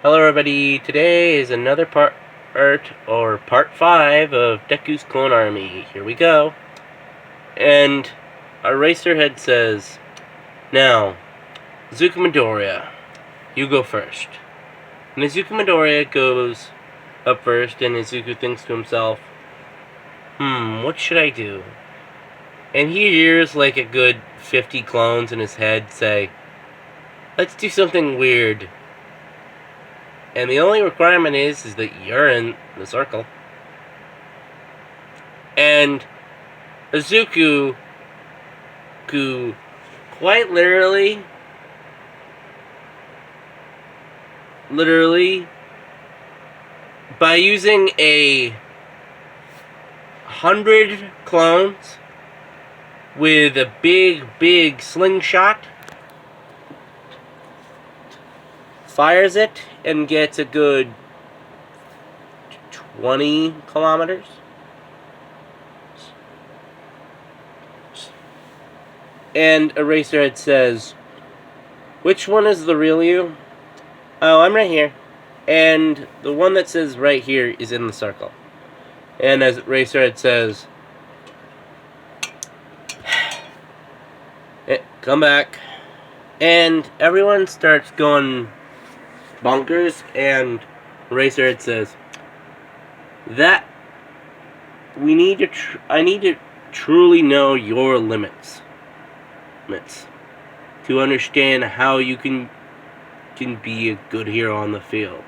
Hello everybody, today is another part 5 of Deku's Clone Army. Here we go. And Eraserhead says, now, Izuku Midoriya, you go first. And Izuku Midoriya goes up first, and Izuku thinks to himself, what should I do? And he hears like a good 50 clones in his head say, let's do something weird. And the only requirement is that you're in the circle. And Izuku, who quite literally, by using 100 clones with a big slingshot, fires it and gets a good 20 kilometers. And Eraserhead says, which one is the real you? Oh, I'm right here. And the one that says right here is in the circle. And as Eraserhead says, come back. And everyone starts going bonkers, and Eraserhead says that I need to truly know your limits to understand how you can be a good hero on the field.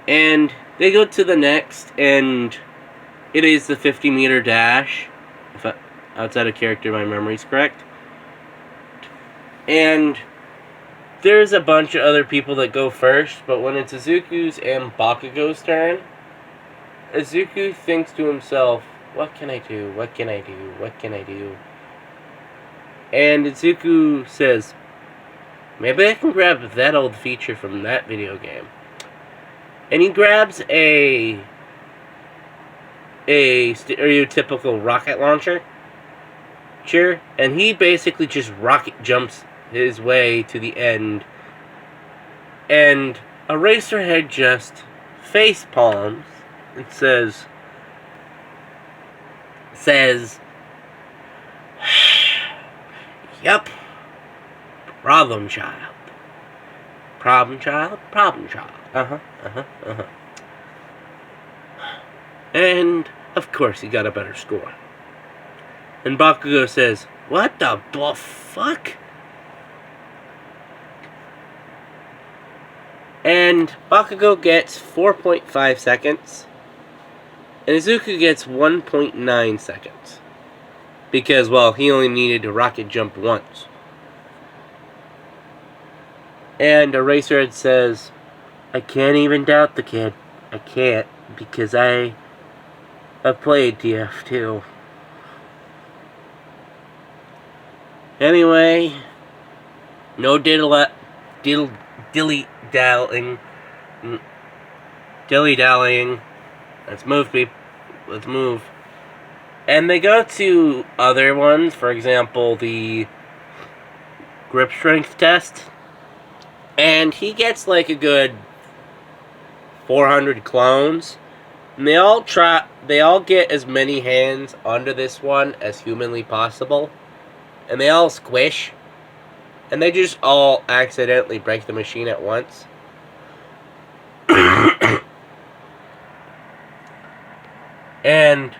And they go to the next, and it is the 50-meter dash. If outside of character, my memory's correct. And there's a bunch of other people that go first, but when it's Izuku's and Bakugo's turn, Izuku thinks to himself, what can I do? What can I do? What can I do? And Izuku says, maybe I can grab that old feature from that video game. And he grabs a stereotypical rocket launcher. Sure. And he basically just rocket jumps his way to the end. And Eraserhead just face palms and says, yup, problem child. Problem child. And, of course, he got a better score. And Bakugo says, what the fuck? And Bakugo gets 4.5 seconds. And Izuku gets 1.9 seconds. Because, well, he only needed to rocket jump once. And Eraserhead says, I can't even doubt the kid. I can't, because I have played TF2. Anyway, no dilly-dallying. Let's move, people. Let's move. And they go to other ones, for example, the grip strength test. And he gets like a good 400 clones. And they all get as many hands onto this one as humanly possible. And they all squish. And they just all accidentally break the machine at once. And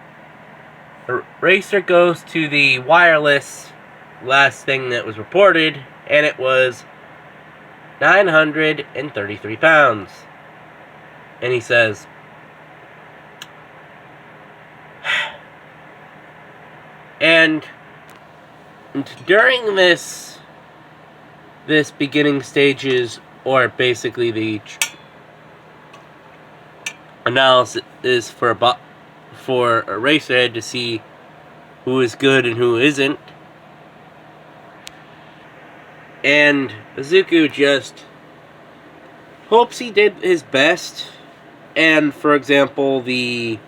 Racer goes to the wireless last thing that was reported, and it was 933 pounds. And he says, and during this beginning stages, or basically the analysis is for Eraserhead to see who is good and who isn't. And Izuku just hopes he did his best. And for example, the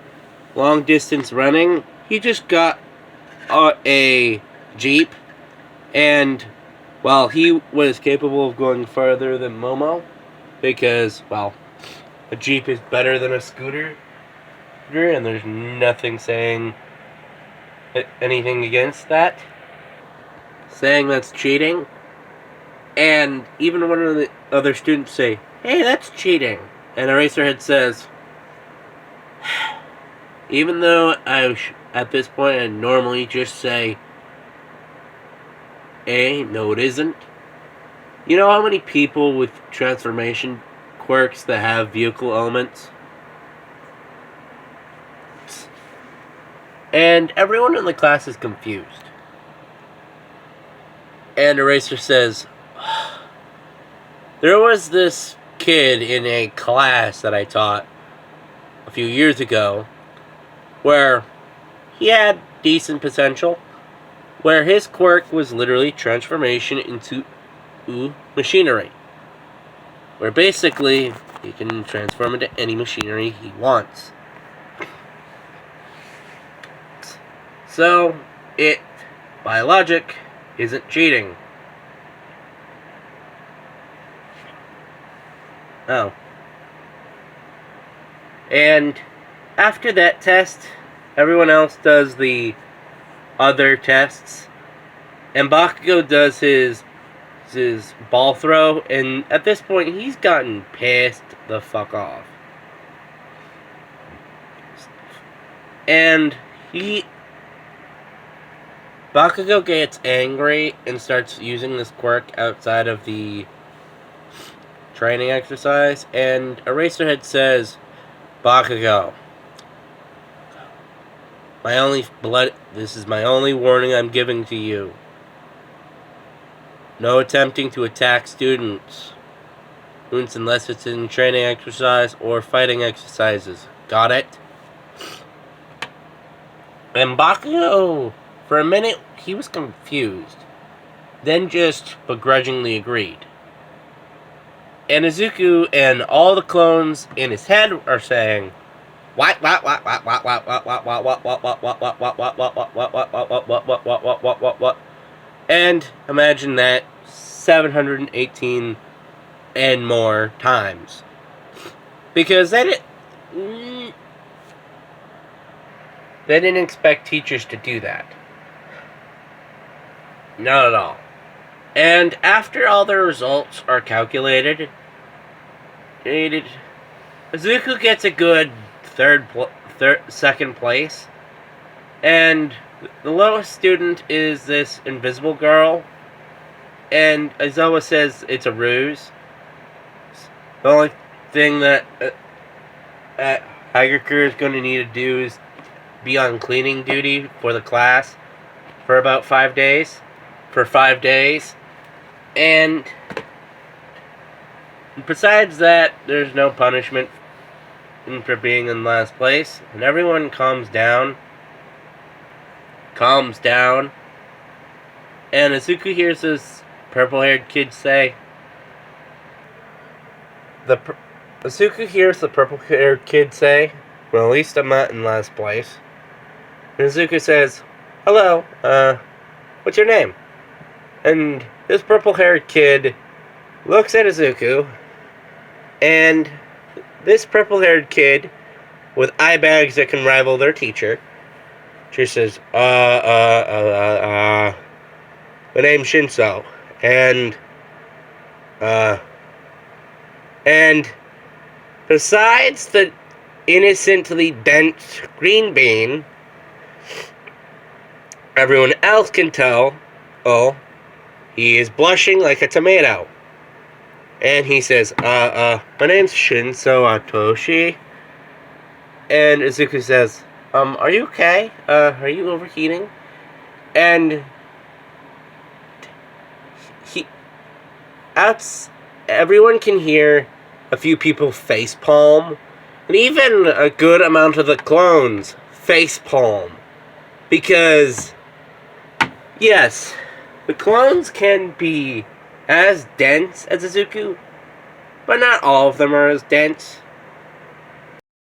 long distance running, he just got a Jeep and Well, he was capable of going farther than Momo because, well, a Jeep is better than a scooter, and there's nothing saying anything against that. Saying that's cheating. And even one of the other students say, "Hey, that's cheating." And Eraserhead says, even though at this point I'd normally just say, "Hey, no it isn't." You know how many people with transformation quirks that have vehicle elements? And everyone in the class is confused. And Eraser says, there was this kid in a class that I taught a few years ago where he had decent potential, where his quirk was literally transformation into machinery, where basically he can transform into any machinery he wants. So, it, by logic, isn't cheating. Oh. And after that test, everyone else does the other tests. And Bakugo does his ball throw, and at this point, he's gotten pissed the fuck off. And Bakugo gets angry and starts using this quirk outside of the training exercise, and Eraserhead says, "Bakugo, this is my only warning I'm giving to you. No attempting to attack students unless it's in training exercise or fighting exercises. Got it?" And Bakugo, for a minute, he was confused, then just begrudgingly agreed. And Izuku and all the clones in his head are saying, what, and imagine that 718 and more times. Because they didn't expect teachers to do that. Not at all. And after all the results are calculated, Izuku gets a good second place, and the lowest student is this invisible girl, and Aizawa says it's a ruse. The only thing that Hagakure is going to need to do is be on cleaning duty for the class for about 5 days. For 5 days. And besides that, there's no punishment for being in last place. And everyone calms down. And Izuku hears this purple-haired kid say, Izuku hears the purple-haired kid say, "Well, at least I'm not in last place." And Izuku says, "Hello, what's your name?" And this purple-haired kid looks at Izuku, and this purple-haired kid with eye bags that can rival their teacher, she says, my name's Shinso, and besides the innocently bent green bean, everyone else can tell, he is blushing like a tomato. And he says, my name's Shinso Atoshi. And Izuku says, are you okay? Are you overheating? And everyone can hear a few people facepalm, and even a good amount of the clones facepalm. Because, yes, the clones can be as dense as Izuku, but not all of them are as dense.